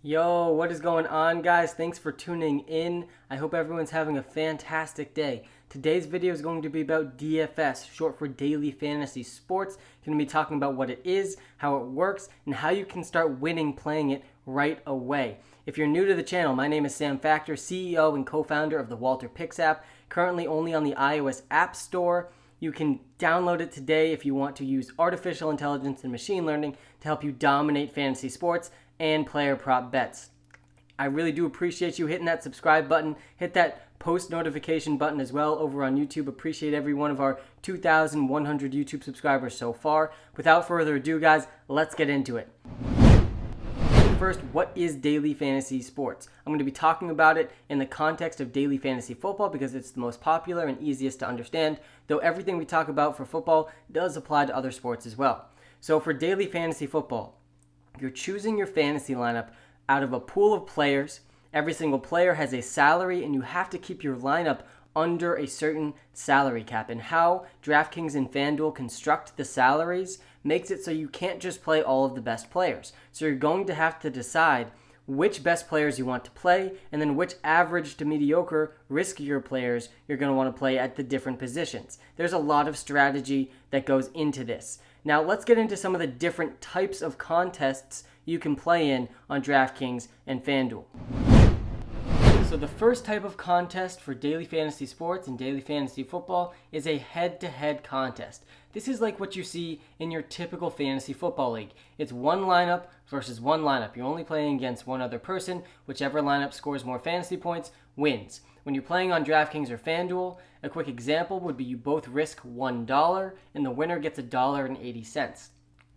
Yo, what is going on, guys? Thanks for tuning in. I hope everyone's having a fantastic day. Today's video is going to be about DFS, short for Daily Fantasy Sports. Going to be talking about what it is, how it works, and how you can start winning playing it right away. If you're new to the channel, my name is Sam Factor, CEO and co-founder of the WalterPicks app, currently only on the iOS App Store. You can download it today if you want to use artificial intelligence and machine learning to help you dominate fantasy sports and player prop bets. I really do appreciate you hitting that subscribe button. Hit that post notification button as well over on YouTube. Appreciate every one of our 2,100 YouTube subscribers so far. Without further ado, guys, let's get into it. First, what is daily fantasy sports? I'm going to be talking about it in the context of daily fantasy football because it's the most popular and easiest to understand, though everything we talk about for football does apply to other sports as well. So for daily fantasy football, you're choosing your fantasy lineup out of a pool of players. Every single player has a salary, and you have to keep your lineup under a certain salary cap. And how DraftKings and FanDuel construct the salaries makes it so you can't just play all of the best players. So you're going to have to decide which best players you want to play, and then which average to mediocre, riskier players you're going to want to play at the different positions. There's a lot of strategy that goes into this. Now let's get into some of the different types of contests you can play in on DraftKings and FanDuel. So the first type of contest for daily fantasy sports and daily fantasy football is a head-to-head contest. This is like what you see in your typical fantasy football league. It's one lineup versus one lineup. You're only playing against one other person. Whichever lineup scores more fantasy points wins. When you're playing on DraftKings or FanDuel, a quick example would be you both risk $1 and the winner gets $1.80.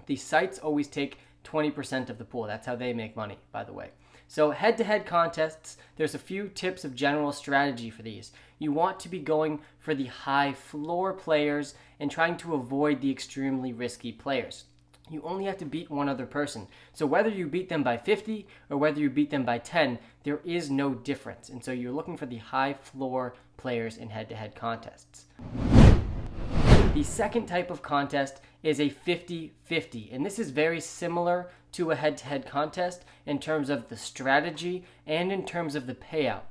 These sites always take 20% of the pool. That's how they make money, by the way. So head-to-head contests, there's a few tips of general strategy for these. You want to be going for the high floor players and trying to avoid the extremely risky players. You only have to beat one other person. So whether you beat them by 50 or whether you beat them by 10, there is no difference. And so you're looking for the high floor players in head-to-head contests. The second type of contest is a 50-50, and this is very similar to a head-to-head contest in terms of the strategy and in terms of the payout.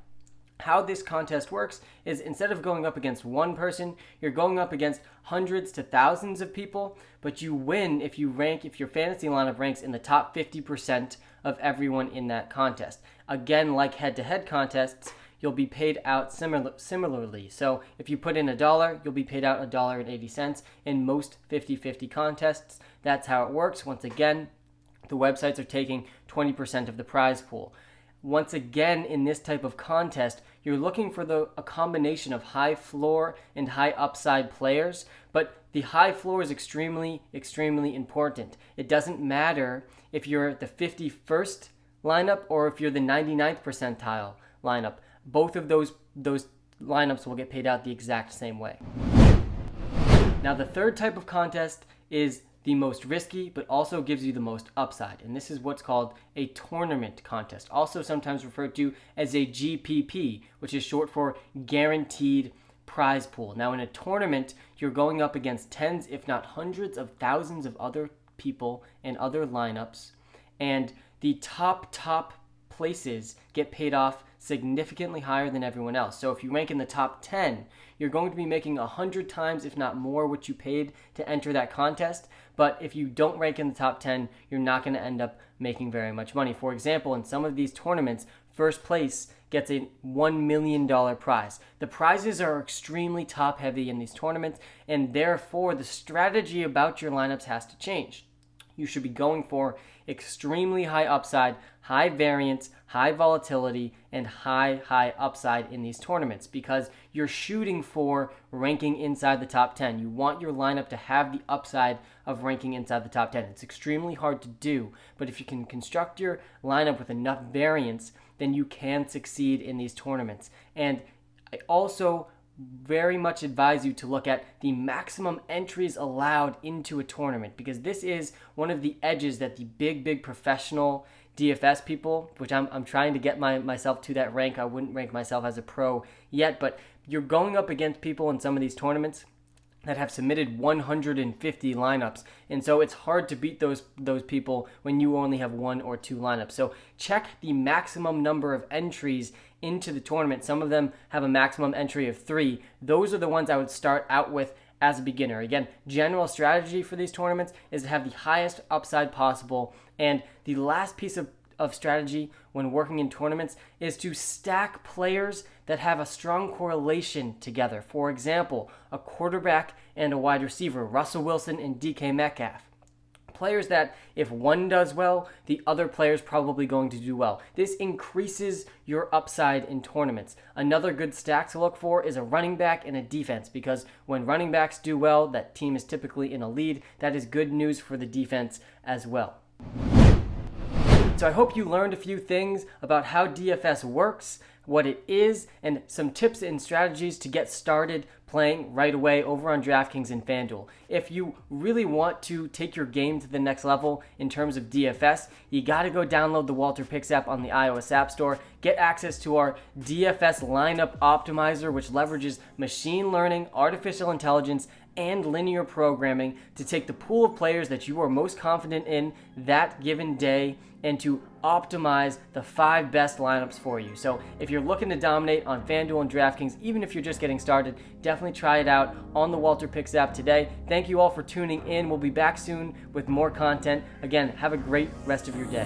How this contest works is instead of going up against one person, you're going up against hundreds to thousands of people, but you win if your fantasy lineup ranks in the top 50% of everyone in that contest. Again, like head-to-head contests, you'll be paid out similarly. So if you put in $1, you'll be paid out $1.80 in most 50-50 contests. That's how it works. Once again, the websites are taking 20% of the prize pool. Once again, in this type of contest, you're looking for a combination of high floor and high upside players, but the high floor is extremely, extremely important. It doesn't matter if you're the 51st lineup or if you're the 99th percentile lineup. Both of those lineups will get paid out the exact same way. Now, the third type of contest is the most risky, but also gives you the most upside. And this is what's called a tournament contest, also sometimes referred to as a GPP, which is short for Guaranteed Prize Pool. Now, in a tournament, you're going up against tens, if not hundreds of thousands of other people and other lineups, and the top places get paid off significantly higher than everyone else. So if you rank in the top 10, you're going to be making 100 times, if not more, what you paid to enter that contest. But if you don't rank in the top 10, you're not going to end up making very much money. For example, in some of these tournaments, first place gets a $1 million prize. The prizes are extremely top heavy in these tournaments, and therefore the strategy about your lineups has to change. You should be going for extremely high upside, high variance, high volatility, and high upside in these tournaments because you're shooting for ranking inside the top 10. You want your lineup to have the upside of ranking inside the top 10. It's extremely hard to do, but if you can construct your lineup with enough variance, then you can succeed in these tournaments. And I also very much advise you to look at the maximum entries allowed into a tournament because this is one of the edges that the big professional DFS people, which I'm trying to get myself to that rank. I wouldn't rank myself as a pro yet, but you're going up against people in some of these tournaments that have submitted 150 lineups. And so it's hard to beat those people when you only have 1 or 2 lineups. So check the maximum number of entries into the tournament. Some of them have a maximum entry of 3. Those are the ones I would start out with as a beginner. Again, general strategy for these tournaments is to have the highest upside possible. And the last piece of strategy when working in tournaments is to stack players that have a strong correlation together. For example, a quarterback and a wide receiver, Russell Wilson and DK Metcalf. Players that if one does well, the other player is probably going to do well. This increases your upside in tournaments. Another good stack to look for is a running back and a defense, because when running backs do well, that team is typically in a lead. That is good news for the defense as well. So I hope you learned a few things about how DFS works, what it is, and some tips and strategies to get started playing right away over on DraftKings and FanDuel. If you really want to take your game to the next level in terms of DFS, you got to go download the WalterPicks app on the iOS App Store. Get access to our DFS lineup optimizer, which leverages machine learning, artificial intelligence, and linear programming to take the pool of players that you are most confident in that given day and to optimize the 5 best lineups for you. So if you're looking to dominate on FanDuel and DraftKings, even if you're just getting started, definitely try it out on the WalterPicks app today. Thank you all for tuning in. We'll be back soon with more content. Again, have a great rest of your day.